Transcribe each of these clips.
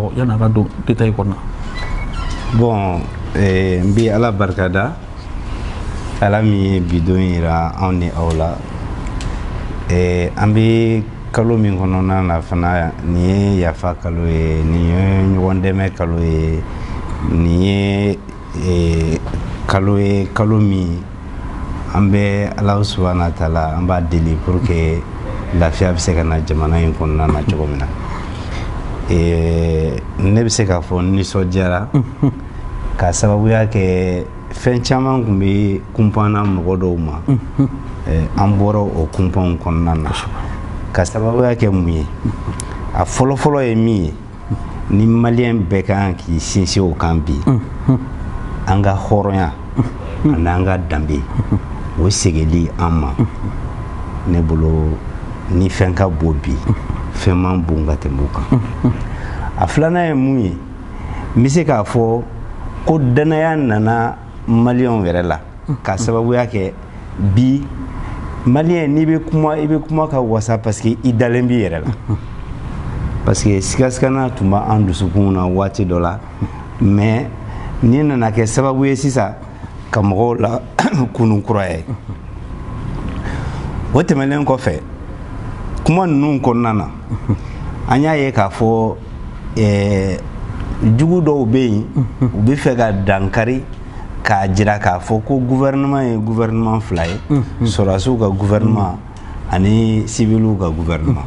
fɔ yan'a ka don détail kɔnɔ. Bon, n bɛ Ala barikada Ala min ye bidon yira anw ni aw la. An bɛ kalo min kɔnɔna na fana nin ye yafa kalo ye, nin ye ɲɔgɔn dɛmɛ kalo ye, nin ye kalo ye kalo min an bɛ Ala subahana taala an b'a deli pour que lafiya bɛ se ka na jamana in kɔnɔna na cogo min na. Ne bɛ se k'a fɔ nisɔndiyara ka sababuya kɛ fɛn caman tun bɛ kunpanna mɔgɔ dɔw ma, an bɔra o kunpanw kɔnɔna na ka sababuya kɛ mun ye. A fɔlɔfɔlɔ ye min ye, ni maliyɛn bɛɛ kan k'i sinsin o kan bi, an ka hɔrɔnya ani an ka danbe o segeli an ma. Ne bolo ni fɛn ka bon bi fɛn man bon ka tɛmɛ o kan. A filanan ye mun ye, n bɛ se k'a fɔ ko danaya nana maliyɛnw yɛrɛ la ka sababuya kɛ bi maliyɛn n'i bɛ kuma i bɛ kuma ka wasa parce que i dalen b'i yɛrɛ la, parce que sikasikanan tun b'an dusukun na waati dɔ la, mais ni nana kɛ sababu ye sisan ka mɔgɔw la kunun kura ye. O tɛmɛnen kɔfɛ kuma ninnu kɔnɔna na an y'a ye k'a fɔ jugu dɔw bɛ yen u bɛ fɛ ka dankari k'a jira k'a fɔ ko gouvernement ye gouvernement fila ye, sɔrɔdasiw ka gouvernement ani civiliw ka gouvernement.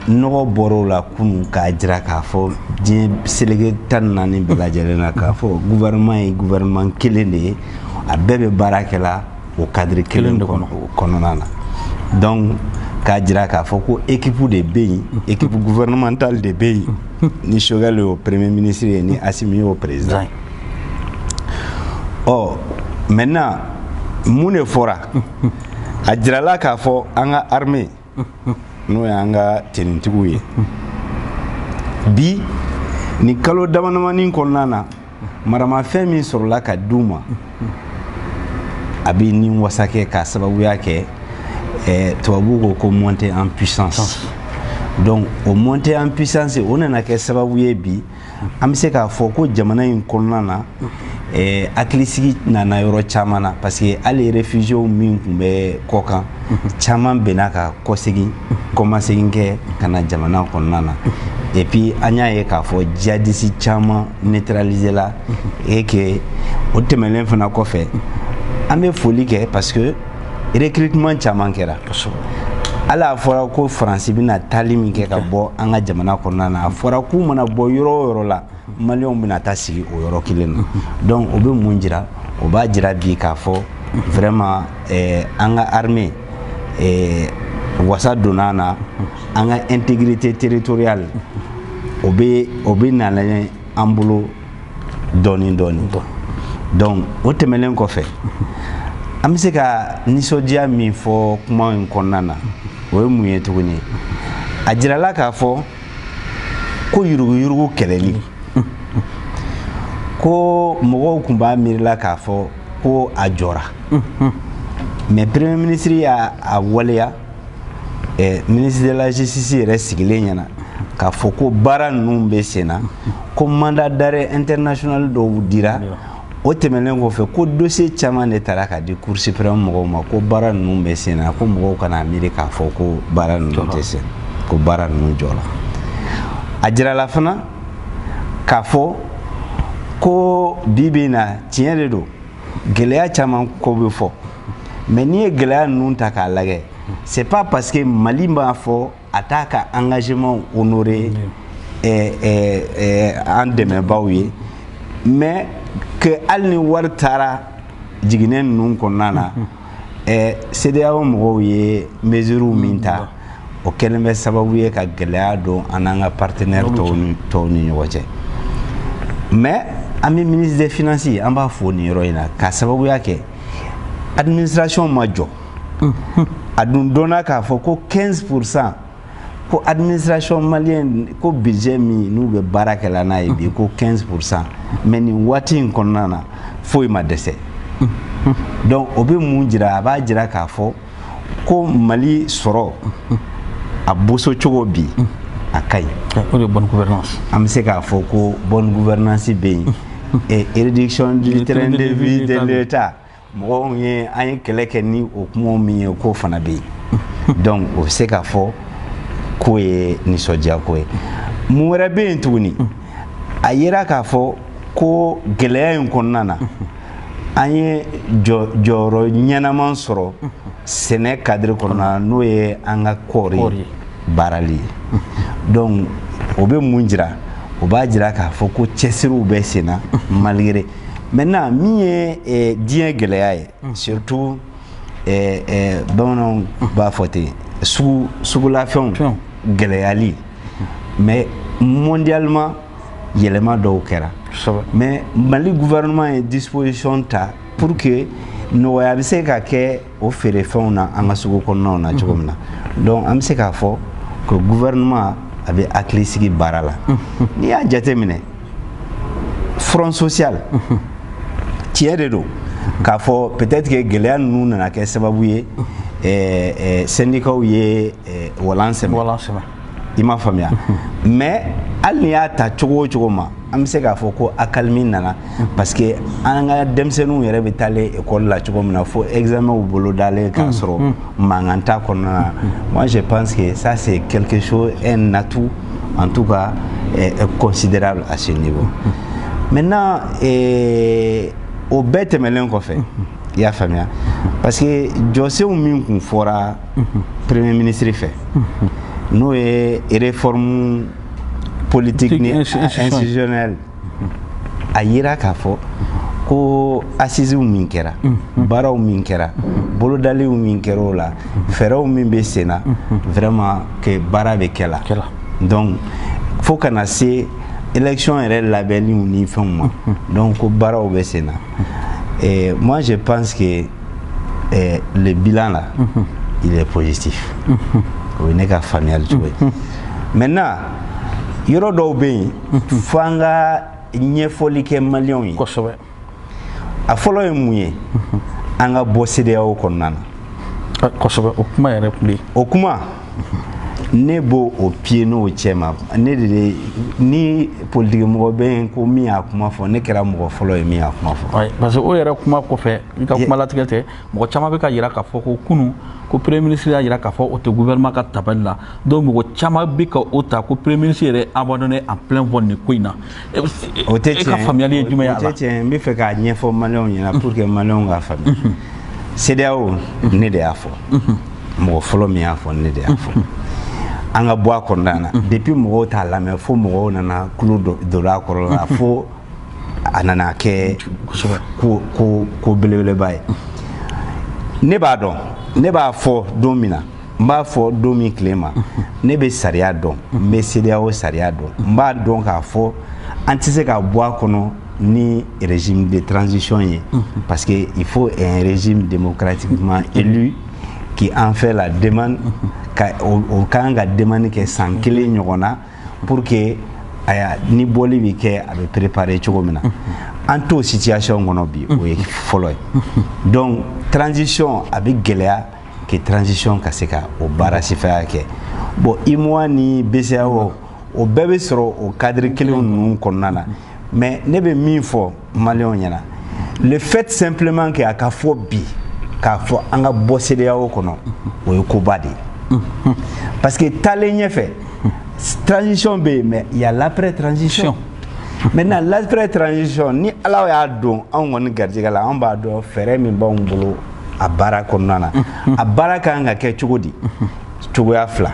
Nɔgɔ bɔr'o la kunun k'a jira k'a fɔ diɲɛ seleke 14 bɛɛ lajɛlen na k'a fɔ gouvernement ye gouvernement kelen de ye, a bɛɛ bɛ baara kɛla o cadre kelen de kɔnɔna na. Donc k'a jira k'a fɔ ko équipe de bɛ yen, équipe gouvernementale de bɛ yen, ni Choguel y'o premier ministre ye, ni Assimi y'o président. Maintenant mun de fɔra, a jirala k'a fɔ an ka armée n'o y'an ka tenitigiw ye, bi ni kalo damadamanin kɔnɔna na maramafɛn min sɔrɔla ka d'u ma a bɛ nin wasa kɛ k'a sababuya kɛ tubabuw ko monter en puissance. Donc o monter en puissance o nana kɛ sababu ye bi an bɛ se k'a fɔ ko jamana in kɔnɔna na hakilisigi nana yɔrɔ caman na, parce que hali réfugiés min tun bɛ kɔ kan caman bɛnna ka kɔsegin kɔmasegin kɛ ka na jamana kɔnɔna na, et puis an y'a ye k'a fɔ djihadistes caman neutralisé la, et que o tɛmɛnen fana kɔfɛ an bɛ foli kɛ parce que recrutement caman kɛra. Hali a fɔra ko Faransi bɛna taali min kɛ ka bɔ an ka jamana kɔnɔna na, a fɔra k'u mana bɔ yɔrɔ o yɔrɔ la maliyɛnw bɛna taa sigi o yɔrɔ kelen na. Donc o bɛ mun jira, o b'a jira bi k'a fɔ vraiment an ka armée wasa donna na, an ka intégrité territoriale o bɛ nalen an bolo dɔɔni dɔɔni. Donc o tɛmɛnen kɔfɛ an bɛ se ka nisɔndiya min fɔ kuma in kɔnɔna na, o ye mun ye tuguni, a jirala k'a fɔ ko yuruguyurugu kɛlɛli, ko mɔgɔw tun b'a miirila k'a fɔ ko a jɔra, mais premier ministre y'a waleya, ministre de la justice yɛrɛ sigilen ɲɛna k'a fɔ ko baara ninnu bɛ sen na, ko mandat d'arrêt international dɔw dira. O tɛmɛnen kɔfɛ ko dossier caman de taara ka di Cour suprême mɔgɔw ma ko baara ninnu bɛ sen na, ko mɔgɔw kana miiri k'a fɔ ko baara ninnu tɛ sen, ko baara ninnu jɔra. A jirala fana k'a fɔ ko bi bi in na tiɲɛ de don gɛlɛya caman ko bɛ fɔ, mais n'i ye gɛlɛya ninnu ta k'a lajɛ, c'est pas parce que Mali b'a fɔ a t'a ka engagement honorer an dɛmɛbaaw ye, mais que hali ni wari taara jiginɛ ninnu kɔnɔna na, CEDEAO mɔgɔw ye mesures min ta, o kɛlen bɛ sababu ye ka gɛlɛya don an n'an ka partenaires tɔw ni ɲɔgɔn cɛ. Mais an bɛ ministre des finances an b'a fɔ nin yɔrɔ in na k'a sababuya kɛ administration ma jɔ. A dun dɔnna k'a fɔ ko 15% ko administration malienne ko budget min n'u bɛ baara kɛla n'a ye bi ko 15%, mais nin waati in kɔnɔna na foyi ma dɛsɛ. Donc o bɛ mun jira, a b'a jira k'a fɔ ko Mali sɔrɔ a boso cogo bi a ka ɲi. O de ye bonne gouvernance. An bɛ se k'a fɔ ko bonne gouvernance bɛ yen. Et érection du train de vie de l'État. Mɔgɔw ye an ye kɛlɛ kɛ ni o kumaw min ye k'o fana bɛ yen. Donc o bɛ se k'a fɔ k'o ye nisɔndiya ko ye. Mun wɛrɛ bɛ yen tuguni a yera k'a fɔ ko gɛlɛya in kɔnɔna na an ye jɔyɔrɔ ɲɛnaman sɔrɔ sɛnɛ cadre kɔnɔna na n'o ye an ka kɔɔri baarali ye. Donc o bɛ mun jira o b'a jira k'a fɔ ko cɛsiriw bɛ sen na malgré maintenant min ye diɲɛ gɛlɛya ye surtout bamananw b'a fɔ ten sugulafɛnw gɛlɛyali mais mondialement yɛlɛma dɔw kɛra mais Mali gouvernement ye disposition ta pour que nɔgɔya bɛ se ka kɛ o feerefɛnw na an ka sugu kɔnɔnaw na cogo min na donc an bɛ se k'a fɔ que gouvernement a bɛ hakili sigi baara la n'i y'a jateminɛ front social tiɲɛ de don k'a fɔ peut-être que gɛlɛya ninnu nana kɛ sababu ye syndicats ye walan sɛmɛ i m'a faamuya mais hali n'i y'a ta cogo o cogo ma an bɛ se k'a fɔ ko accalmie nana parce que an ka denmisɛnninw yɛrɛ bɛ taalen école la cogo min na fo examenw bolo dalen k'a sɔrɔ mankan t'a kɔnɔna na moi je pense que ça c'est quelque chose un atout en tout cas considérable à ce niveau maintenant o bɛɛ tɛmɛlen kɔfɛ i y'a faamuya parce que jɔsenw min kun fɔra premier ministre fɛ n'o ye réforme politique ni institutionnelle a yira k'a fɔ ko assises min kɛra baaraw min kɛra bolodaliw min kɛra o la fɛɛrɛw min bɛ sen na vraiment que baara bɛ kɛ la donc fo kana se élection yɛrɛ labɛnniw ni fɛnw ma donc ko baaraw bɛ sen na et moi je pense que le bilan là il est positif o ye ne ka faamuyali cogo ye maintenant yɔrɔ dɔw bɛ yen fo an ka ɲɛfɔli kɛ maliyɛnw ye kosɛbɛ a fɔlɔ ye mun ye an ka bɔ CEDEAO kɔnɔna na kosɛbɛ o kuma yɛrɛ tun bɛ yen o kuma ne b'o o pied n'o cɛ ma ne de ni politique mɔgɔ bɛ yen ko min y'a kuma fɔ ne kɛra mɔgɔ fɔlɔ ye min y'a kuma fɔ parce que o yɛrɛ kuma kɔfɛ i ka kuma latigɛ tɛ mɔgɔ caman bɛ ka yira k'a fɔ ko kunun ko premier ministre y'a yira k'a fɔ o tɛ gouvernement ka tabali la donc mɔgɔ caman bɛ ka o ta ko premier ministre yɛrɛ abandonné en plein vol nin ko in na o tɛ tiɲɛ e ka faamuyali ye jumɛn ye a la o tɛ tiɲɛ n bɛ fɛ k'a ɲɛfɔ maliyɛnw ɲɛna pour que maliyɛnw k'a faamuya CEDEAO ne de y'a fɔ mɔgɔ fɔlɔ min y'a fɔ ne de y'a fɔ an ka bɔ a kɔnɔna na depuis mɔgɔw t'a lamɛn fo mɔgɔw nana kulo donna a kɔrɔ la fo a nana kɛ ko belebeleba ye ne b'a dɔn ne b'a fɔ don min na n b'a fɔ don min tile ma ne bɛ sariya dɔn n bɛ CEDEAO sariya dɔn n b'a dɔn k'a fɔ an tɛ se ka bɔ a kɔnɔ ni régime de transition ye parce que il faut un régime démocratiquement élu qui en fait la demande o kan ka demande kɛ san kelen ɲɔgɔn na pour que ni bɔli bɛ kɛ a bɛ préparer cogo min na an t'o situation kɔnɔ bi o ye fɔlɔ ye donc transition a bɛ gɛlɛya que transition ka se ka o baara sifaya kɛ bon UEMOA ni BCEAO o bɛɛ bɛ sɔrɔ o cadre kelen ninnu kɔnɔna na mais ne bɛ min fɔ maliyɛnw ɲɛna le fait simplement que a ka fɔ bi k'a fɔ an ka bɔ CEDEAO kɔnɔ o ye koba de ye parce que taalen ɲɛfɛ transition bɛ yen mais il y a l'après transition maintenant l'après transition ni Ala y'a dɔn anw kɔni garijɛgɛ la an b'a dɔn fɛɛrɛ min b'anw bolo a baara kɔnɔna na a baara kan ka kɛ cogo di cogoya fila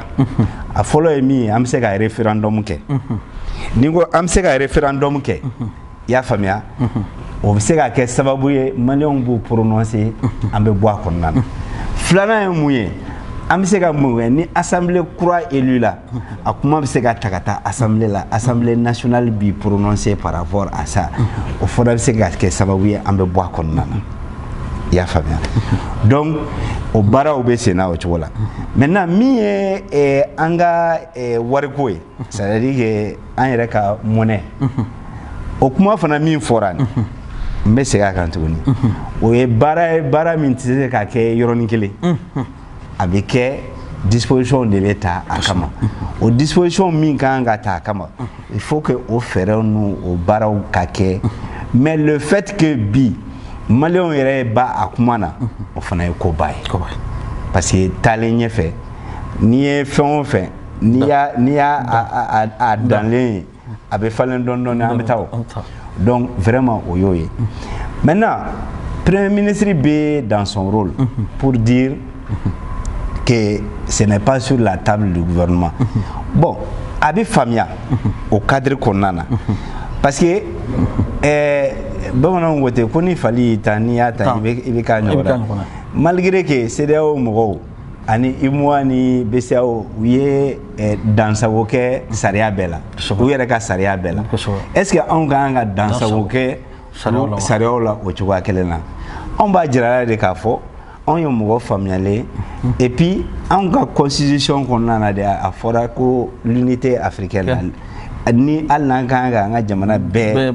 a fɔlɔ ye min ye an bɛ se ka référendum kɛ ni ko an bɛ se ka référendum kɛ i y'a faamuya o bɛ se ka kɛ sababu ye maliyɛnw b'u prononcer an bɛ bɔ a kɔnɔna na filanan ye mun ye an bɛ se ka mun kɛ ni assemblée kura élu la a kuma bɛ se ka ta ka taa assemblée la assemblée nationale b'i prononcer par rapport à ça o fana bɛ se ka kɛ sababu ye an bɛ bɔ a kɔnɔna na i y'a faamuya donc o baaraw bɛ sen na o cogo la maintenant min ye an ka wariko ye c'est à dire que an yɛrɛ ka monnaie o kuma fana min fɔra nin n bɛ segin a kan tuguni o ye baara ye baara min tɛ se ka kɛ yɔrɔnin kelen a bɛ kɛ disposition de l'État à kama o disposition min kan ka ta kama il faut que o fɛrɛw nu o baaraw ka kɛ mais le fait que bi maliyɛnw yɛrɛ ba a kuma na o fana ye koba ye parce que taalen ɲɛfɛ n'i ye fɛn o fɛn n'i y'a danlen ye a bɛ falen dɔɔni an bɛ taa o donc vraiment o y'o ye maintenant premier ministre bɛ dans son rôle pour dire que ce n'est pas sur la table du gouvernement. Bon, a bɛ faamuya au cadre kɔnɔna na parce que bamananw ko ten ko ni fali y'i ta n'i y'a ta i bɛ k'a ɲɔgɔn na malgré que CEDEAO mɔgɔw ani UMOA ni BCEAO u ye dansago kɛ sariya bɛɛ la u yɛrɛ ka sariya bɛɛ la est-ce que anw ka kan ka dansago kɛ sariyaw la o cogoya kelen na anw b'a jira de k'a fɔ anw ye mɔgɔ faamuyalen et puis anw ka constitution kɔnɔna na de a fɔra ko l'unité africaine ni hali n'an kan ka an ka jamana bɛɛ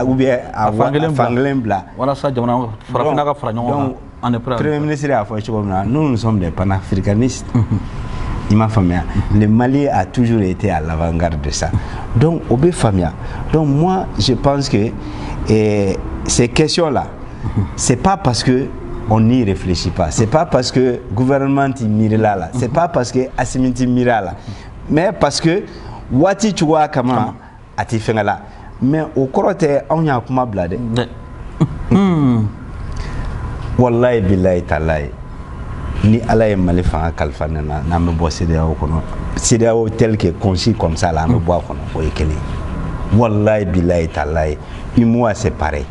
ou bien a fankelen bila walasa jamana farafinna ka fara ɲɔgɔn kan premier ministre y'a fɔ cogo min na nous sommes des panafricanistes il m'a faamuya le Mali a toujours été à l'avant-garde de ça donc o bɛ faamuya donc moi je pense que ces questions là c'est pas parce que on n'y réfléchit pas. C'est pas parce que le gouvernement est miré là. C'est pas parce que Assimi est miré là. Mais parce que Wati tu vois comment a été fait là. Mais au côté on y a comment blader. Wallahi billahi talahi. Ni Allah est mal fait à Kalfana na me boire CEDEAO kono. CEDEAO tel que conçu comme ça là me boire kono. Wallahi billahi talahi. Moi c'est pareil.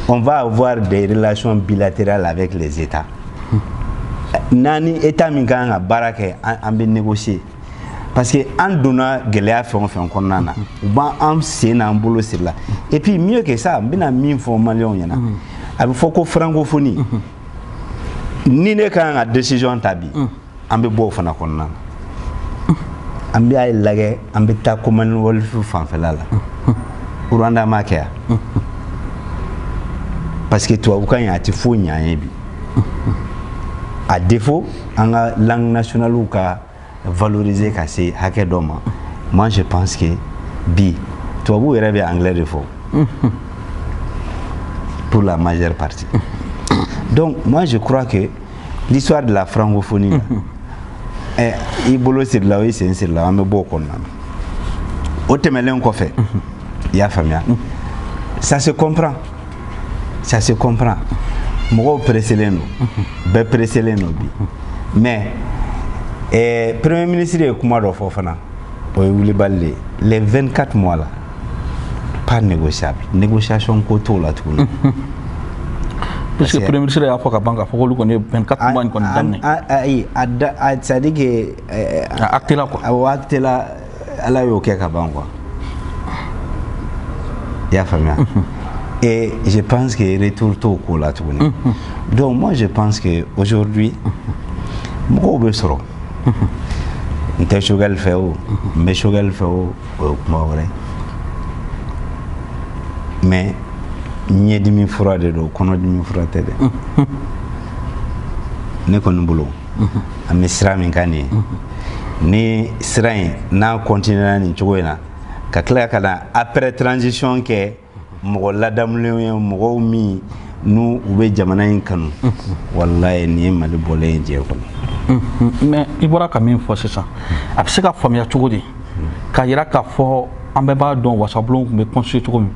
On va avoir des relations bilatérales avec les États. Nani État minga barake en bien négocier. Parce que en donnant gɛlɛya fɛn o fɛn kɔnɔna na u b'an sen n'an bolo siri la et puis mieux que ça n bɛna min fɔ maliyɛnw ɲɛna a bɛ fɔ ko francophonie ni ne kan ka décision ta bi an bɛ bɔ o fana kɔnɔna na an bɛ lajɛ an bɛ taa Commonwealth fanfɛla la Rwanda ma kɛ yan parce que tubabukan a tɛ foyi ɲɛ an ye bi à défaut an ka langue nationale ka valoriser ka se hakɛ dɔ ma moi je pense que bi tubabu yɛrɛ bɛ anglais de fɔ pour la majeure partie donc moi je crois que l'histoire de la francophonie i bolo siri la o i sen siri la an bɛ bɔ o kɔnɔna na o tɛmɛlen kɔfɛ i y'a faamuya ça se comprend mɔgɔw presselen don bɛɛ presselen don bi mais premier ministre ye kuma dɔ fɔ fana o ye wulibali de ye les 24 mois là pas négociable négociation ko t'o la tuguni parce que premier ministre y'a fɔ ka ban k'a fɔ k'olu kɔni ye 24 mois in kɔni daminɛ ayi c'est à dire que acte la quoi o acte la ala y'o kɛ ka ban quoi i y'a faamuya et je pense que retour t'o ko la tuguni donc moi je pense que aujourd'hui mɔgɔw bɛ sɔrɔ n tɛ choguel fɛ o n bɛ choguel fɛ o ye kuma wɛrɛ mais ɲɛdimi fura de don kɔnɔdimi fura tɛ dɛ ne kɔni bolo an bɛ sira min kan nin ye ni sira in n'a continuera nin cogo in na ka tila ka na après transition kɛ mɔgɔ ladamulenw ye mɔgɔw min n'u u bɛ jamana in kanu wallahi nin ye Mali bɔlen ye diɲɛ kɔnɔ. mais i bɔra ka min fɔ sisan a bɛ se ka faamuya cogo di k'a yira k'a fɔ an bɛɛ b'a dɔn wasabulon tun bɛ construire cogo min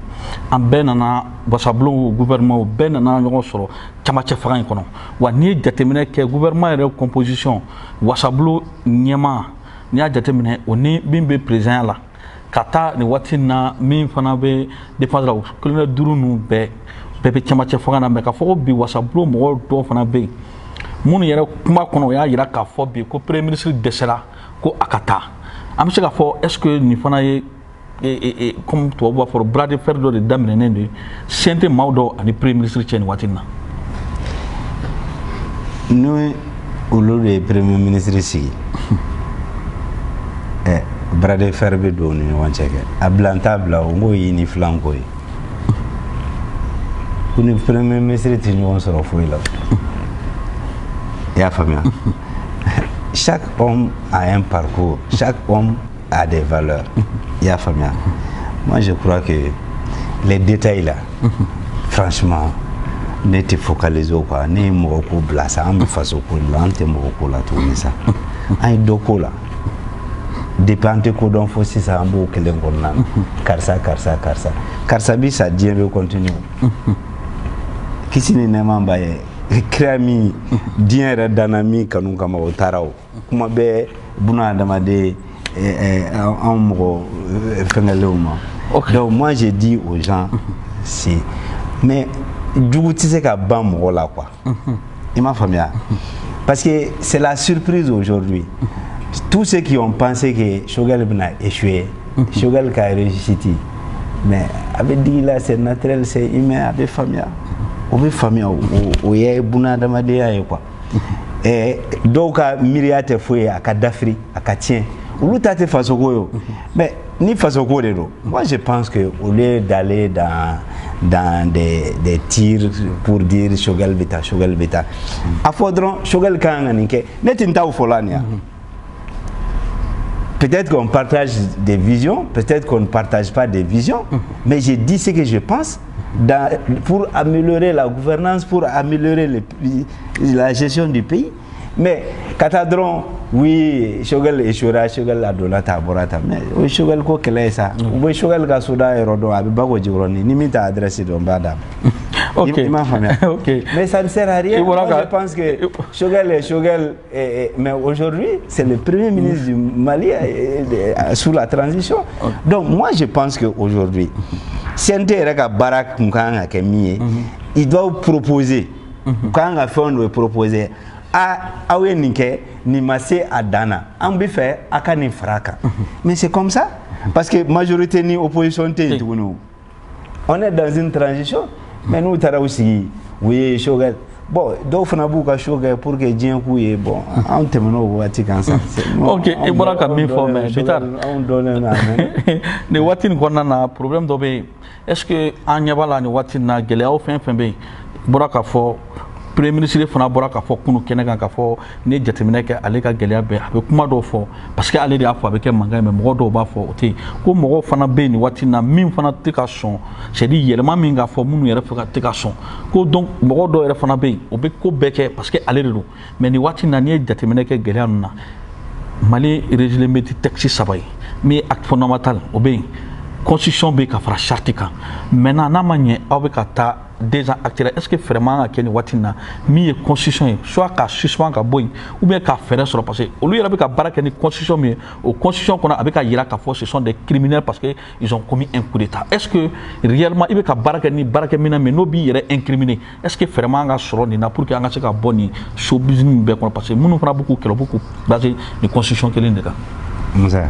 an bɛɛ nana wasabulon gouvernement bɛɛ nana ɲɔgɔn sɔrɔ camancɛ fanga in kɔnɔ wa n'i ye jateminɛ kɛ gouvernement yɛrɛ composition wasabulon ɲɛmaa n'i y'a jateminɛ o ni min bɛ président la ka taa nin waati na min fana bɛ défense la o kilomètre 5 ninnu bɛɛ bɛ camancɛ fanga na mais k'a fɔ ko bi wasabulon mɔgɔw dɔw fana bɛ yen minnu yɛrɛ kuma kɔnɔ o y'a yira k'a fɔ bi ko premier ministre dɛsɛra ko a ka taa an bɛ se k'a fɔ est ce que nin fana ye comme tubabu b'a fɔ bras de fer dɔ de daminɛnen de sen tɛ maaw dɔ ani premier ministre cɛ nin waati in na. ni olu de ye premier ministre sigi bras de fer bɛ don u ni ɲɔgɔn cɛ kɛ a bila n t'a bila o n k'o y'i ni filan ko ye ko ni premier ministre tɛ ɲɔgɔn sɔrɔ foyi la i y'a faamuya chaque homme a un parcours, chaque homme a des valeurs. Il y a famille. Moi, je crois que les détails là, franchement, n'était focalisé quoi, ne moko blasa, on me fasse au coup là, on te moko là, tout ça. Un doko là. Dépendez ko don fo si ça ambo kelen konna. Karsa. Karsa bi ça Dieu veut continuer. Kisini ne mamba ye. Krami Dieu danami kanu kama otarao. Kuma be buna damade en moko fengaluma. Donc moi j'ai dit aux gens si mais du tu sais qu'à ban moko là quoi. Il m'a famille. Parce que c'est la surprise aujourd'hui. Tous ceux qui ont pensé que Choguel a échoué, Choguel a réussi. Mais avec dit là, c'est naturel, c'est humain, avec famille. Avec famille, où il y a Bouna Damadéa et quoi. Et donc, Myriate est fouillé à Kadafri, à Katien. Où l'autre a été face au goyo. Mais ni face au goyo. Moi, je pense qu'au lieu d'aller dans des tirs pour dire Choguel Beta. À Faudron, Choguel Kanganike, n'est pas Folania. Peut-être qu'on partage des visions, peut-être qu'on ne partage pas des visions, mais j'ai dit ce que je pense pour améliorer la gouvernance, pour améliorer la gestion du pays. Mais Katadron, oui, Choguel échouera, Choguel a donné ta borata, mais oui, Choguel ko kele ça, oui, Choguel ga soda erodo abibago jigroni, ni mita adressé don badam. Ok. Mais ça ne sert à rien. Moi, je pense que Choguel, mais aujourd'hui, c'est le premier ministre du Mali sous la transition. Donc, moi, je pense qu'aujourd'hui, si on a Barak Mukanga Kemie, il doit proposer, quand on doit proposer, à Wenike, ni Massé à Dana, on peut faire à Kani Fraka. Mais c'est comme ça, parce que majorité ni opposition, on est dans une transition. Mais nous avons aussi, oui, Choguel. Bon, donc on a beaucoup de Choguel pour que Dieu couille. Bon, on te mène au Vatican. Ok, et voilà comme informé. On donne un ne watin konna problème d'obé. Est-ce que Anyabala ne watin na geleo fin be. Boraka fo Premier ministre fana bɔra k'a fɔ kunu kɛnɛ kan k'a fɔ ni jateminɛ kɛ ale ka gɛlɛya bɛɛ a bɛ kuma dɔw fɔ parce que ale de y'a fɔ a bɛ kɛ mankan ye mais mɔgɔ dɔw b'a fɔ o tɛ yen ko mɔgɔw fana bɛ yen nin waati in na min fana tɛ ka sɔn c'est à dire yɛlɛma min k'a fɔ minnu yɛrɛ fɛ ka tɛ ka sɔn ko donc mɔgɔ dɔw yɛrɛ fana bɛ yen o bɛ ko bɛɛ kɛ parce que ale de don mais nin waati in na n'i ye jateminɛ kɛ gɛlɛya ninnu na Mali régilen bɛ ti texte saba ye min ye acte fondamental o bɛ yen constitution bɛ ka fara charte kan maintenant n'a ma ɲɛ aw bɛ ka taa déjà acté est-ce que vraiment ka kɛ nin waati in na min ye constitution ye soit ka suspend ka bɔ yen ou bien ka fɛɛrɛ sɔrɔ parce que olu yɛrɛ bɛ ka baara kɛ ni constitution min ye o constitution kɔnɔ a bɛ ka yira k'a fɔ ce sont des criminels parce que ils ont commis un coup d'état est-ce que réellement i bɛ ka baara kɛ ni baarakɛminɛn min n'o b'i yɛrɛ incriminer est-ce que vraiment ka sɔrɔ nin na pour que an ka se ka bɔ nin showbiz nin bɛɛ kɔnɔ parce que minnu fana b'u k'u kɛlɛ u b'u k'u baser ni constitution kelen de kan. Moussa,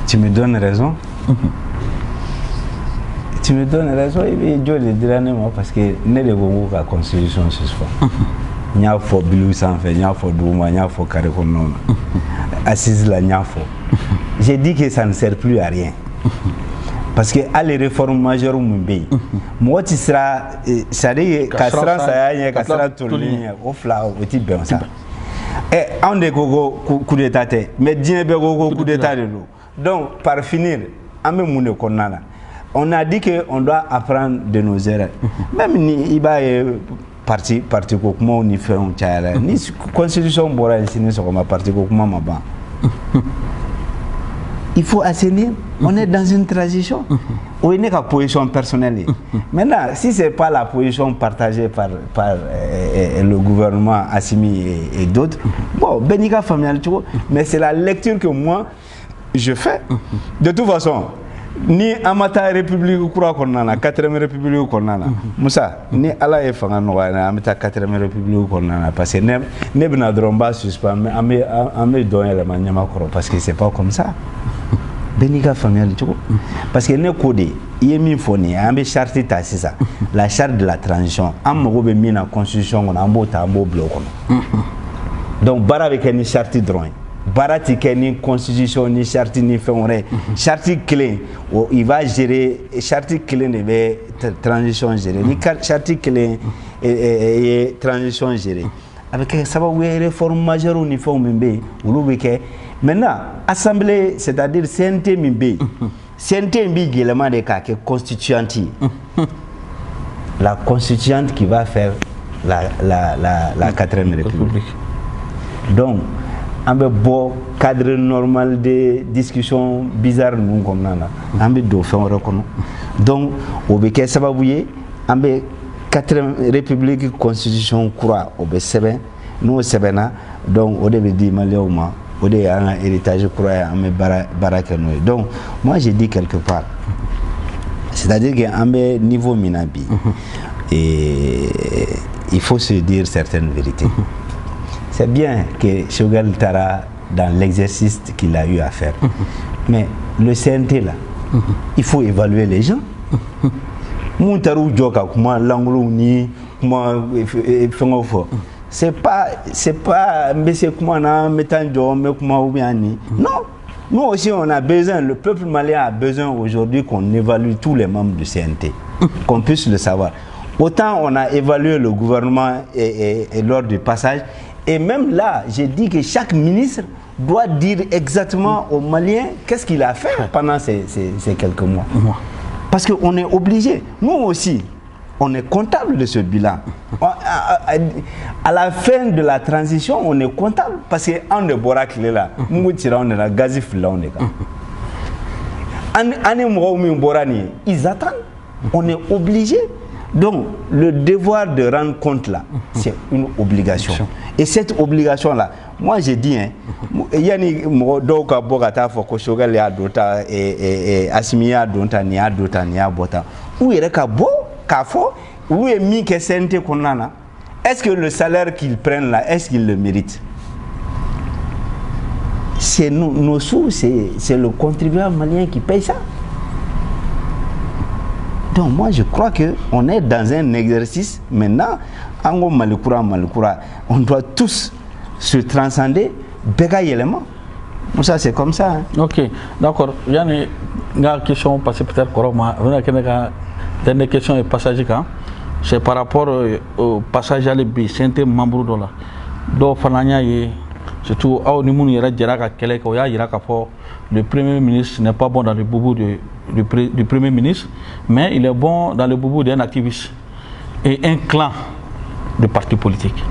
tu me donnes raison. Tu me donnes raison, et je le dirai moi parce que ne le vois pas la constitution ce soir. Il y a fort Bilou sans faire, il y a fort Douma, il y a fort Karekonon. Assise là, il y a fort. J'ai dit que ça ne sert plus à rien. Parce que à les réformes majeures au Mumbai, moi tu seras, ça dit, Kasran Sayanya, Kasran Tourni, au fla, au type de ça. Et on est coup d'état, mais Dine Bego coup d'état de l'eau. Donc, par finir, à me mouner qu'on a là. On a dit qu'on doit apprendre de nos erreurs. Même si il y a parti comment on y fait un tiers, ni constitution bora ici ni sur ma parti comment ma ban. Il faut assainir. On est dans une transition. On est qu'à position personnelle. Maintenant, si c'est pas la position partagée par le gouvernement Assimi et d'autres, bon, Benika familial, mais c'est la lecture que moi je fais. De toute façon. Ni amata république kura konnana 4e république konnana Moussa ni ala e fanga no wana amata 4e république konnana parce que ne bina dromba suspend mais ame donner le manyama koro parce que c'est pas comme ça Benika familial tu parce que ne codé yemi foni ambe charte ta c'est ça la charte de la transition am go be mina constitution on ambo ta ambo bloc donc bara avec une charte drone Barati ni constitution ni charte ni fait charte clé il va gérer charte clé de transition gérer ni charte clé et transition gérer avec sababu réforme majeure au niveau mimbe maintenant assemblée c'est-à-dire CNT mimbe CNT mbi élément de cas que constituante la constituante qui va faire la quatrième république. Donc un beau cadre normal de discussion bizarre nous comme nana un be do fait reconnu donc au beke sababu un be quatrième république constitution croix au be seben nous sebena donc au début dit malheureusement au début un héritage croix un be baraka nous donc moi j'ai dit quelque part c'est-à-dire que un be niveau minabi et il faut se dire certaines vérités. C'est bien que Choguel Tara dans l'exercice qu'il a eu à faire. Mais le CNT là, il faut évaluer les gens. C'est pas mais c'est comment on mettant ou bien non. Nous aussi on a besoin, le peuple malien a besoin aujourd'hui qu'on évalue tous les membres du CNT, qu'on puisse le savoir. Autant on a évalué le gouvernement et lors du passage, et même là, j'ai dit que chaque ministre doit dire exactement aux Maliens qu'est-ce qu'il a fait pendant ces quelques mois. Parce qu'on est obligé, nous aussi, on est comptable de ce bilan. À la fin de la transition, on est comptable parce qu'on est borac là, on est gazif là, ils attendent, on est obligé. Donc, le devoir de rendre compte là, c'est une obligation. Et cette obligation-là, moi j'ai dit, il y a des gens qui ont Choguel a d'autres et Assimi a d'autres, ni a d'autres, ni a d'autres. Où il y a des où est mis que CNT qu'on a, est-ce que le salaire qu'ils prennent là, est-ce qu'ils le méritent? C'est nos sous, c'est le contribuable malien qui paye ça. Donc moi je crois qu'on est dans un exercice maintenant, on doit tous se transcender, élément. Ça c'est comme ça. Hein. Ok, d'accord. Il y a une question passée peut-être dernière question est passagère. C'est par rapport au passage à l'EB, c'est un membre de là. Donc surtout au niveau le Premier ministre n'est pas bon dans le boubou du Premier ministre, mais il est bon dans le boubou d'un activiste et un clan de partis politiques.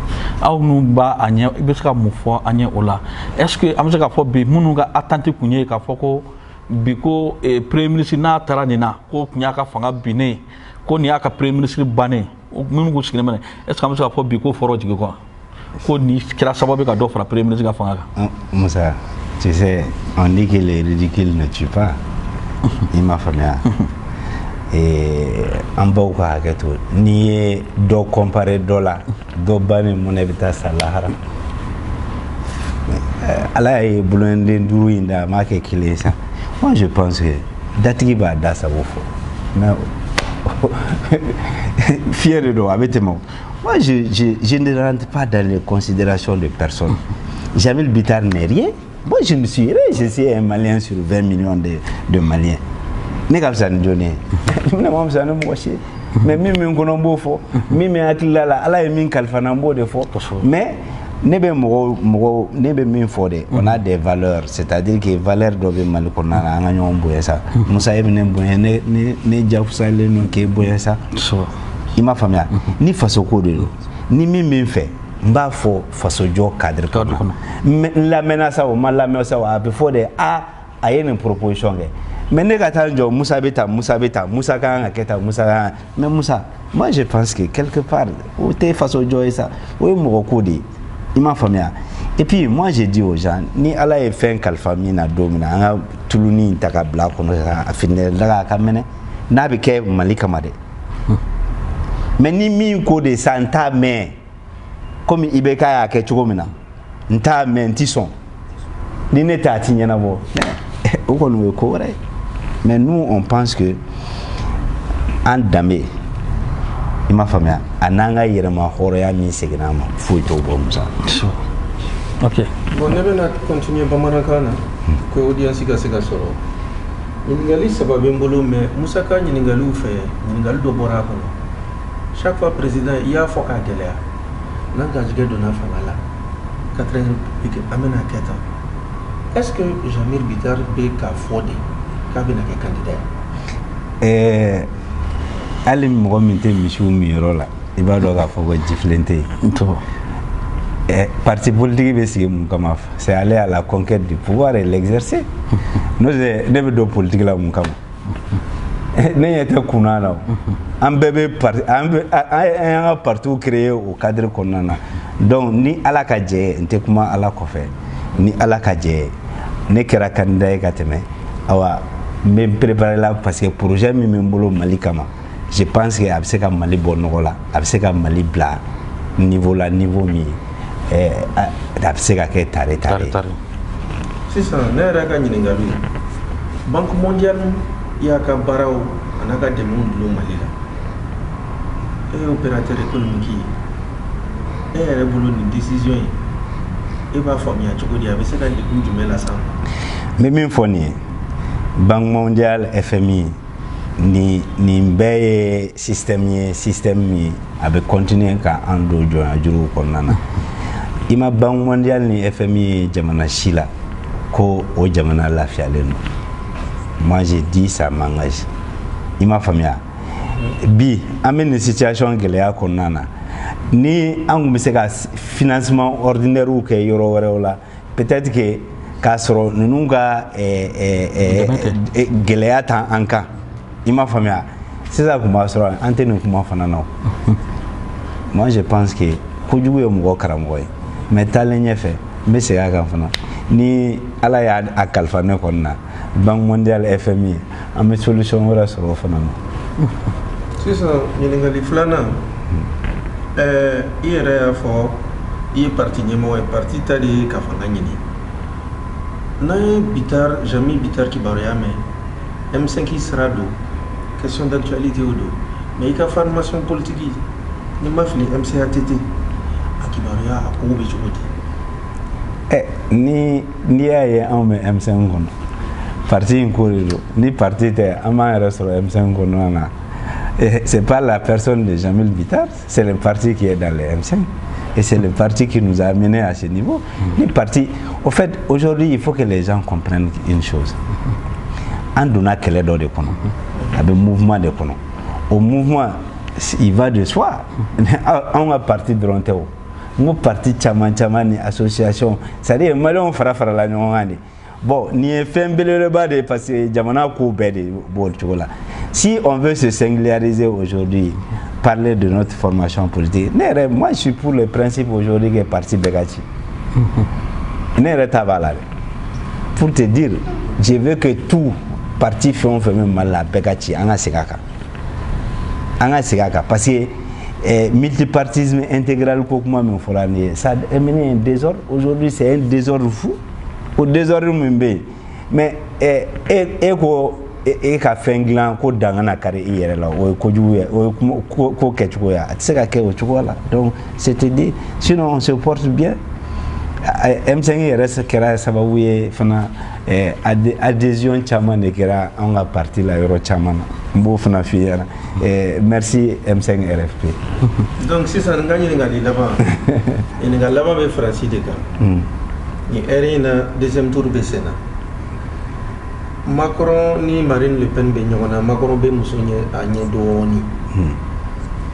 Est-ce que Amzaka Fobi Munuga attente Kounye Kafoko Biko et Premier ministre na Taranina, ko Nyaka Fanga Bine, ko Nyaka Premier ministre Bane, Munugu Cinéma, est-ce que Amzaka Fobi Biko Foroji quoi? Ko ni kira sababu ka d'offre Premier ministre Fanga. Moussa, tu sais, on dit que les ridicules ne tuent pas. Il m'a fait bien. Et en bas, ni do comparer dollar, do bani mon évita salahara. Allah est boulon d'enduro inda marque qu'il est ça. Moi je pense que d'attiba da ça vous faut. Mais fier de toi, avec moi. Moi je ne rentre pas dans les considérations de personnes. Jamil Bitar n'est rien. Moi je suis un Malien sur 20 millions de Maliens. Ne comme ça ne donne. Mais même qu'on a beau fort, même akila la, ala min kalfanambo de fort. Mais nebe min fort, on a des valeurs, c'est-à-dire que valeurs doivent mal qu'on a un an boye ça. Moussa ibn boye ne jafsale no ke boye ça. Il m'a famille ni faso ko de ni min fait. Mba fo faso jo cadre la menace au mal la menace au before de a une proposition. Mais ne gâteau Moussa Beta Kanga Keta Moussa mais Moussa moi je pense que quelque part où t'es face au joie ça oui Morocodi il m'a famille et puis moi j'ai dit aux gens ni Allah est fait un calfamine à domina tuluni taka black on a fini la kamene na bi ke malika made mais ni mi ko de santa mais comme ibeka ya ke chugomina nta mentison ni ne ta tinyana bo o ko no ko re. Mais nous, on pense que en damé, il m'a famille, en anga yérema horoya mi segnama, faut to bon ça. Ok. Bon, ne vais pas continuer par Marakana, que audience ga sega soro. Ningali sababu mbolo mais Moussa Ka ningali fait, ningali do bora kono. Chaque fois président il y a faut à gelea. n'engagé de la famille 80 amena keta. Est-ce que Jamil Bitar be ka fodi ka be na ke candidat? Ali mɔgɔ min tɛ misiw min yɔrɔ la i b'a dɔn k'a fɔ ko jifilen tɛ yen. Parti politique bɛ sigi mun kama? C'est aller à la conquête du pouvoir et l'exercer. Ne bɛ don politique la mun kama? Ne ɲɛ tɛ kunna la o. An bɛɛ bɛ parti an y'an ka partiw créer o cadre kɔnɔna na. Donc ni Ala ka jɛ ye n tɛ kuma Ala kɔfɛ. Ni Ala ka jɛ ye ne kɛra candidat ye ka tɛmɛ awa n bɛ préparer la parce que projet min bɛ n bolo Mali kama. Je pense que a bɛ se ka Mali bɔ nɔgɔ la, a bɛ se ka Mali bila niveau la niveau min a bɛ se ka kɛ tare tare. Sisan ne yɛrɛ ka ɲininkali Banque mondiale y'a ka baaraw a n'a ka dɛmɛw dulon Mali la. E ye opérateur économique ye. E yɛrɛ bolo nin décision in e b'a faamuya cogo di? A bɛ se ka degun jumɛn las'an ma? N bɛ min fɔ nin ye Banque mondiale FMI nin bɛɛ ye système min a bɛ continuer ka an don jɔnya juruw kɔnɔna na. I ma Banque mondiale ni FMI ye jamana si la ko o jamana lafiyalen don. Moi j'ai dit ça m'engage. I ma faamuya? Bi an bɛ nin situation gɛlɛya kɔnɔna na ni an tun bɛ se ka financement ordinaire kɛ yɔrɔ wɛrɛw la peut-être que k'a sɔrɔ ninnu ka gɛlɛya ta an kan. I m'a faamuya? Sisan tun b'a sɔrɔ an tɛ nin kuma fana na o. Moi je pense que kojugu ye mɔgɔ karamɔgɔ ye mais taalen ɲɛfɛ n bɛ segin a kan fana ni Ala y'a kalifa ne kɔni na Banque mondiale FMI an bɛ solution wɛrɛ sɔrɔ o fana na. Sisan ɲininkali filanan I yɛrɛ y'a fɔ I ye parti ɲɛmɔgɔ ye parti ta de ye ka fanga ɲini. N'an ye Jamil Bitar kibaruya mɛn M5 sira don question d'actualité o don mais I ka formation politique ni ma fili MCATT a kibaruya a kow bɛ cogo di? Ni y'a ye anw bɛ M5 kɔnɔ parti in ko de don ni parti tɛ an b'an yɛrɛ sɔrɔ M5 kɔnɔna na. C'est pas la personne de Jamil Bitar, c'est le parti qui est dans le M5 et c'est le parti qui nous a amenés à ce niveau. Les partis, au fait, aujourd'hui, il faut que les gens comprennent une chose. En donnant quel est de kono, avec mouvement de kono. Au mouvement, il va de soi. On a parti de Ronteo, on a parti Chaman association. C'est-à-dire, malheureusement, fara la nyongani. Bon, ni fait un bel de parce que Jamana Koubé bon chocolat. Si on veut se singulariser aujourd'hui, parler de notre formation politique, moi je suis pour le principe aujourd'hui que parti Begachi. Pour te dire, je veux que tout parti fait même mal à Begachi, Anga Segaka. Parce que multipartisme intégral, ça a mené un désordre. Aujourd'hui, c'est un désordre fou. Au désordre mais e ka fɛn dilan ko dangana kari I yɛrɛ la o ye kojugu ye o ye ko kɛcogo ye a tɛ se ka kɛ o cogo la donc c'était dit sinon on se porte bien M5 yɛrɛ kɛra sababu ye fana adhésion caman de kɛra an ka parti la yɔrɔ caman na n b'o fana f'i ɲɛna merci M5 RFP. Donc sisan n ka ɲininkali laban ɲininkali laban bɛ Faransi de kan ni heure in na deuxième tour bɛ sen na. Macron ni Marine Le Pen bɛ ɲɔgɔn na Macron bɛ muso ɲɛ a ɲɛ dɔɔni.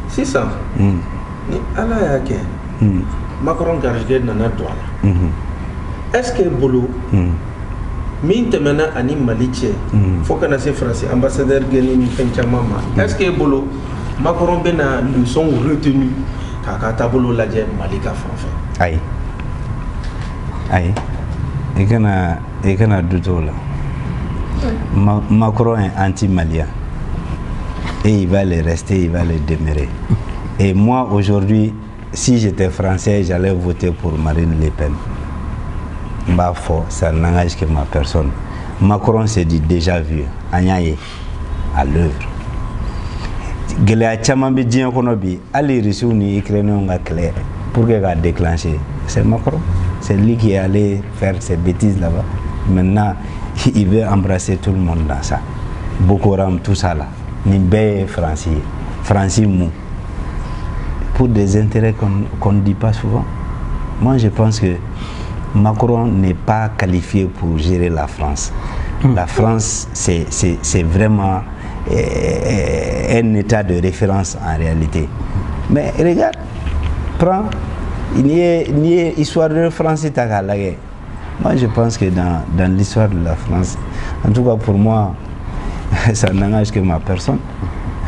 Sisan ni Ala y'a kɛ Macron garijɛgɛ nana don a la. Est-ce que bolo min tɛmɛna ani Mali cɛ fo kana se Faransi ambassadeur gɛnni ni fɛn caman ma est-ce que bolo Macron bɛna leçon retenu k'a ka taabolo lajɛ Mali ka fan fɛ? Ayi I kana douter là. Macron est anti-malien et il va le rester, il va le demeurer. Et moi aujourd'hui, si j'étais français, j'allais voter pour Marine Le Pen. Ça n'engage que ma personne. Macron s'est dit déjà vu, Agnaye, à l'œuvre. Gɛlɛya caman bɛ diɲɛ kɔnɔ bi hali Russes ni Ukrainiens ka kɛlɛ pour que k'a déclencher c'est Macron, c'est lui qui est allé faire ces bêtises là-bas. Maintenant il veut embrasser tout le monde dans ça. Boko Haram tout ça là ni bɛɛ ye Faransi ye Faransi mun pour des intérêts qu'on ne dit pas souvent. Moi, je pense que Macron n'est pas qualifié pour gérer la France. La France, c'est vraiment un état de référence en réalité. Mais regarde, prends, il n'y a histoire de France et ta guerre. Moi, je pense que dans l'histoire de la France, en tout cas pour moi, ça n'engage que ma personne.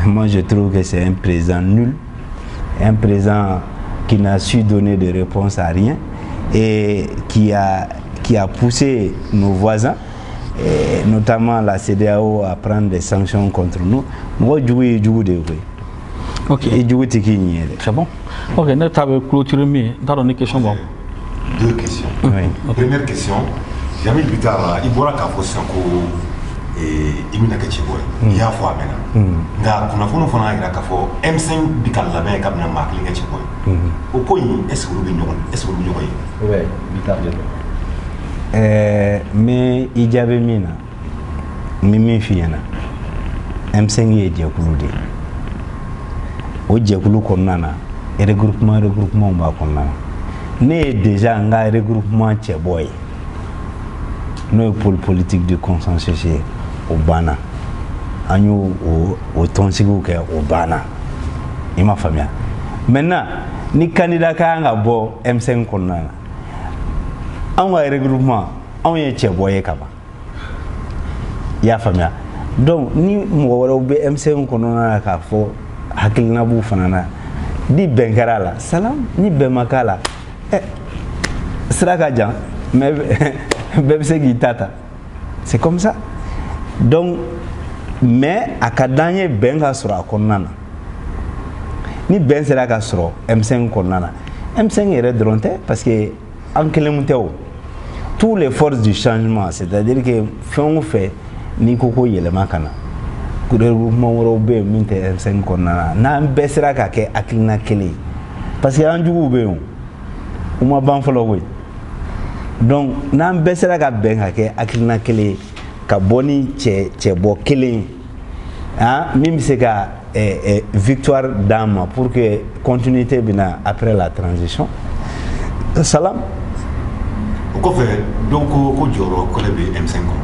Moi, je trouve que c'est un président nul, un président qui n'a su donner de réponse à rien et qui a poussé nos voisins, et notamment la CEDEAO, à prendre des sanctions contre nous. Moi, je joue. Ok. C'est bon. Ok, nous avons clôturé, nous avons une question. Deux questions. Oui. Okay. Première question, Jamil Bitara, il boira qu'à Fossanko et Imina Ketchiboy. Il y a fois maintenant. Nga kuna fono fana ira k'a fɔ M5 bi ka labɛn ka bɛna maa kelen kɛ Cɛbɔ ye. O ko in est-ce que olu bɛ ɲɔgɔn ye? Ouais, Bitara de don. Mais i jaabi min na min f'i ɲɛna M5 ye jɛkulu de ye. O jɛkulu kɔnɔna na regroupement b'a kɔnɔna na. Ne ye déjà n ka regroupement Cɛbɔ ye n'o ye pôle politique de consensus ye o banna. An y'o o tɔnsigiw kɛ o banna. I m'a faamuya. Maintenant ni candidat ka kan ka bɔ M5 kɔnɔna na anw ka regroupement anw ye Cɛbɔ ye ka ban. I y'a faamuya. Donc ni mɔgɔ wɛrɛw bɛ M5 kɔnɔna na k'a fɔ hakilina b'u fana na ni bɛn kɛra la salam ni bɛn ma k'a la sira ka jan mais bɛɛ bɛ se k'i ta ta. C'est comme ça. Donc mais a ka d'an ye bɛn ka sɔrɔ a kɔnɔna na. Ni bɛn sera ka sɔrɔ M5 kɔnɔna na M5 yɛrɛ dɔrɔn tɛ parce que an kelen tɛ o. Tous les forces du changement, c'est-à-dire que fɛn o fɛn n'i ko ko yɛlɛma ka na regroupement wɛrɛw bɛ yen min tɛ M5 kɔnɔna na n'an bɛɛ sera ka kɛ hakilina kelen ye parce que an juguw bɛ yen o ma ban fɔlɔ koyi. Donc n'an bɛɛ sera ka bɛn ka kɛ hakilina kelen ye ka bɔ ni cɛbɔ kelen ye min bɛ se ka victoire d'an ma pour que continuité bɛ na après la transition. Salam. O kɔfɛ dɔw ko jɔyɔrɔ kɛlɛ bɛ M5 kɔnɔ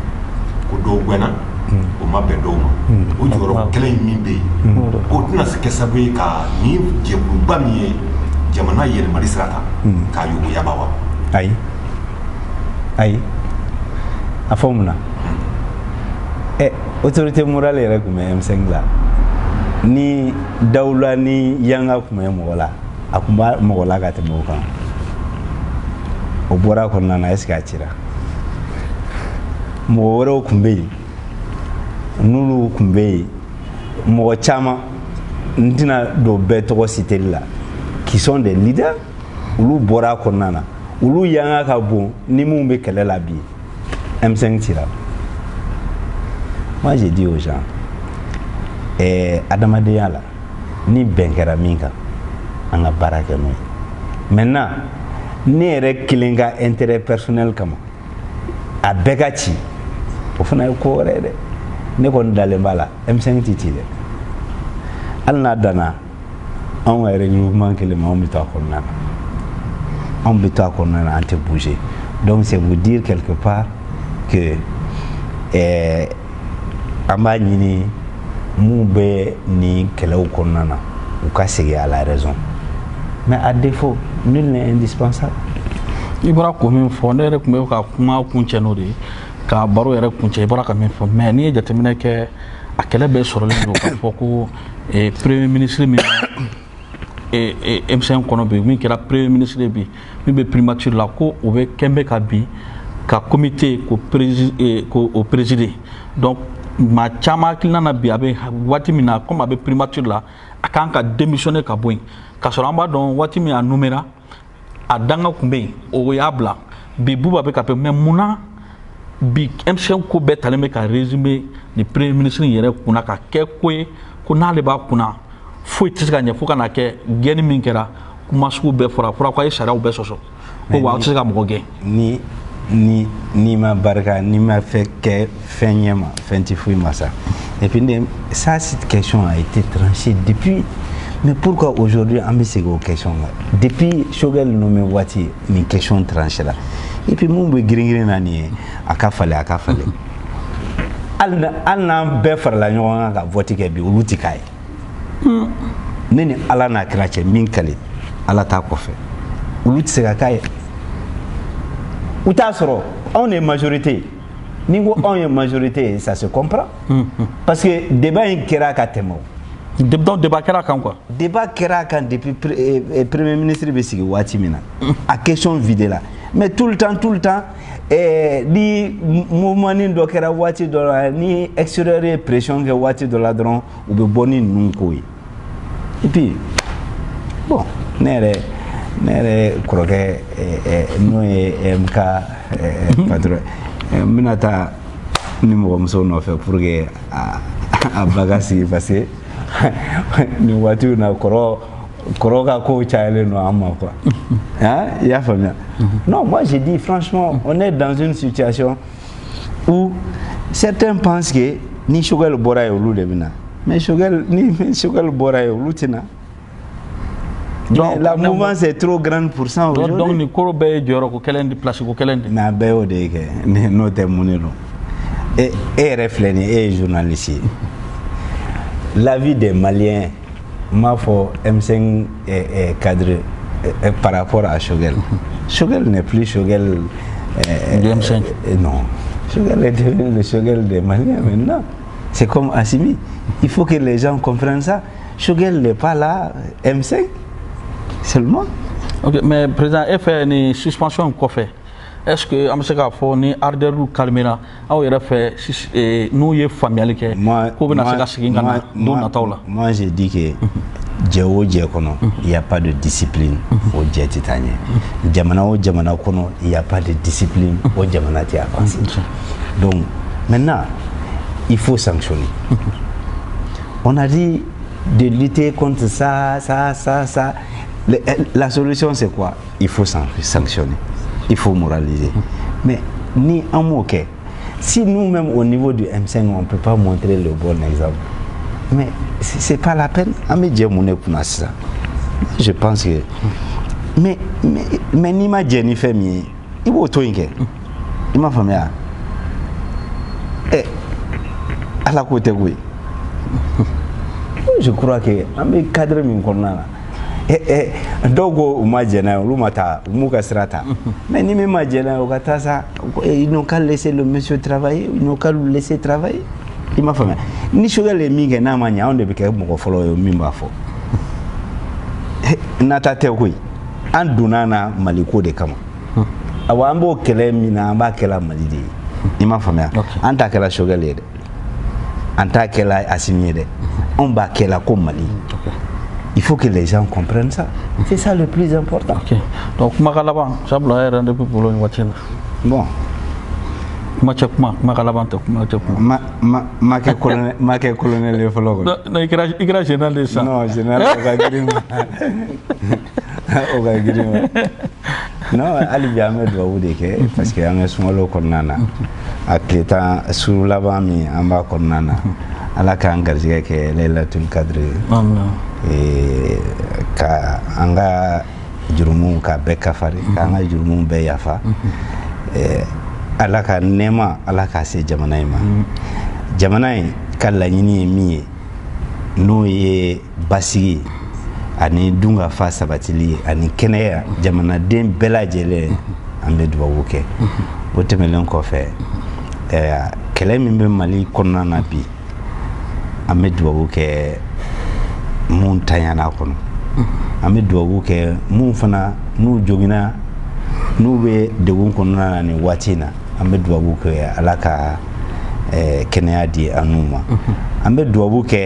ko dɔw gɛnna o ma bɛn dɔw ma o jɔyɔrɔ kɛlɛ in min bɛ yen o tɛna se kɛ sababu ye ka ni jɛkuluba min ye jamana yɛlɛmali sira kan k'a yogoyaba wa. Ayi a fɔ mun na autorité morale yɛrɛ tun bɛ M5 la ni Dawula ni Yanga tun bɛ mɔgɔ la a tun b'a mɔgɔ la ka tɛmɛ o kan. O bɔra kɔnɔna na est-ce que a cira mɔgɔ wɛrɛw tun bɛ yen n'olu tun bɛ yen mɔgɔ caman n tɛna don bɛɛ tɔgɔ citeli la qui sont des leaders olu bɔra kɔnɔna na olu Yanga ka bon ni mun bɛ kɛlɛ la bi M5 cira. Moi j'ai dit aux gens adamadenya la ni bɛn kɛra min kan an ka baara kɛ n'o ye. Maintenant ne yɛrɛ kelen ka intérêt personnel kama a bɛɛ ka ci o fana ye ko wɛrɛ ye dɛ. Ne kɔni dalen b'a la M5 tɛ ci dɛ. Hali n'a danna anw ka regroupement kelen ma anw bɛ to a kɔnɔna na anw bɛ to a kɔnɔna na an tɛ bouger. Donc c'est vous dire quelque part que an b'a ɲini mun bɛ nin kɛlɛw kɔnɔna na u ka segin à la raison. Mais à défaut, nul n'est indispensable. I bɔra ko min fɔ ne yɛrɛ tun bɛ ka kuma kuncɛ n'o de ye ka baro yɛrɛ kuncɛ i bɔra ka min fɔ mais n'i ye jateminɛ kɛ a kɛlɛ bɛɛ sɔrɔlen don k'a fɔ ko premier ministre min M5 kɔnɔ bi min kɛra premier ministre bi min bɛ primature la ko o bɛ kɛnbɛ ka bin ka comité k'o présider donc maa caman hakilina na bi a bɛ waati min na comme a bɛ primature la a kan ka démissionner ka bɔ yen k'a sɔrɔ an b'a dɔn waati min a numera a danga tun bɛ yen o y'a bila bi Buba bɛ ka pɛ mais munna bi M5 ko bɛɛ talen bɛ ka résumer ni premier ministre yɛrɛ kunna ka kɛ ko ye ko n'ale b'a kunna foyi tɛ se ka ɲɛ fo ka na kɛ gɛnni min kɛra kuma sugu bɛɛ fɔra ko a ye sariyaw bɛɛ sɔsɔ ko wa aw tɛ se ka mɔgɔ gɛn. Ni ma barika ni ma fait que fɛn ɲɛma fɛn tɛ foyi ma sa et puis ça cette question a été tranchée depuis Mais pourquoi aujourd'hui on se pose question là? Depuis Choguel nommé Wati, une question tranchée là. Et puis mon gringrin nani a kafale. Alna befer la nyonga ka vote ke bi uluti kai. Nene ala na krache min kale ala ta ko fe. Uluti se ka kai. Uta soro on est majorité. Ningo on est majorité, ça se comprend. Parce que débat in kera ka temo. Débat kera kan quoi? Débat kera kan depuis premier ministre be sigi wati mina. A question vide là. Mais tout le temps ni mouvement ni do kera wati do la ni extérieur pression ke wati do la dron ou be boni nunko. Et puis bon, nere kroke no MK patron minata ni mo mso no fait pour que a bagasi passé ni wati na koroga ko chaile no amma quoi. Hein, il y a famille. Non, moi j'ai dit franchement, on est dans une situation où certains pensent que ni Choguel Bora ou Loudemina, mais Choguel Bora ou Loutina. La mouvance est trop grande pour ça aujourd'hui. Donc ni koro be joro ko kelen di place ko kelen di na be o de ke no te monelo et refléter et journaliste. La vie des Maliens m'a fait M5 cadre par rapport à Choguel. Choguel n'est plus Choguel M5. Non, Choguel est devenu le Choguel des Maliens maintenant. C'est comme Assimi. Il faut que les gens comprennent ça. Choguel n'est pas là, M5 seulement. Ok, mais président, il fait une suspension quoi fait? Est-ce que Amseka fo ni arderu kalmena aw yere fait nous y familial ke ko bena se ka sigin kana do na tawla? Moi j'ai dit que Djewo kono il y a pas de discipline au Djetitanye. Jamana kono il y a pas de discipline au Jamana ti avancé. Donc maintenant il faut sanctionner. On a dit de lutter contre ça. La solution c'est quoi? Il faut sanctionner. Il faut moraliser. Mais ni un mot que si nous-mêmes au niveau du M5 on ne peut pas montrer le bon exemple, mais c'est pas la peine. Je pense que mais ni ma Jennifer mi il va tout inquiet. Il m'a famille à la côté oui. Je crois que un cadre mi connaît. Dogo umajena lumata umuka srata mais ni même majena okatasa ils n'ont qu'à laisser le monsieur travailler, ils n'ont qu'à le laisser travailler. Il m'a fait ni Choguel les minge na manya on de beke mo follow yo mimba fo natate ko andunana maliko de kama awambo kele mina amba kela malidi. Il m'a fait anta kela Choguel de anta kela Assimi de on ba kela ko Mali. Il faut que les gens comprennent ça. C'est ça le plus important. Ok. Donc, Makalaban, ça va être un peu plus long. Bon. Ma colonel le follow. Non, il a général de ça. Non, général non, Ali Biamed doit vous dire parce qu'il y a un small cornana. À Clétan, sous l'avant-mi, en bas cornana. À la Kangarziga, qui est là tout le cadre. Ka anga jurumu ka be kafari ka anga jurumu be yafa ala ka nema ala ka se jamana ma jamana ka laɲini mi no ye basigi ani dunga fa sabatili ani kɛnɛya jamana den bɛɛ lajɛlen an bɛ dubabu kɛ o tɛmɛlen kɔfɛ kɛlɛ min bɛ Mali kɔnɔna na bi an bɛ dubabu kɛ mun tanyana kono an bɛ dubabu kɛ mun fana n'u jogina n'u bɛ degun kɔnɔna na ni waati na an bɛ dubabu kɛ ala ka kɛnɛya di an n'u ma an bɛ dubabu kɛ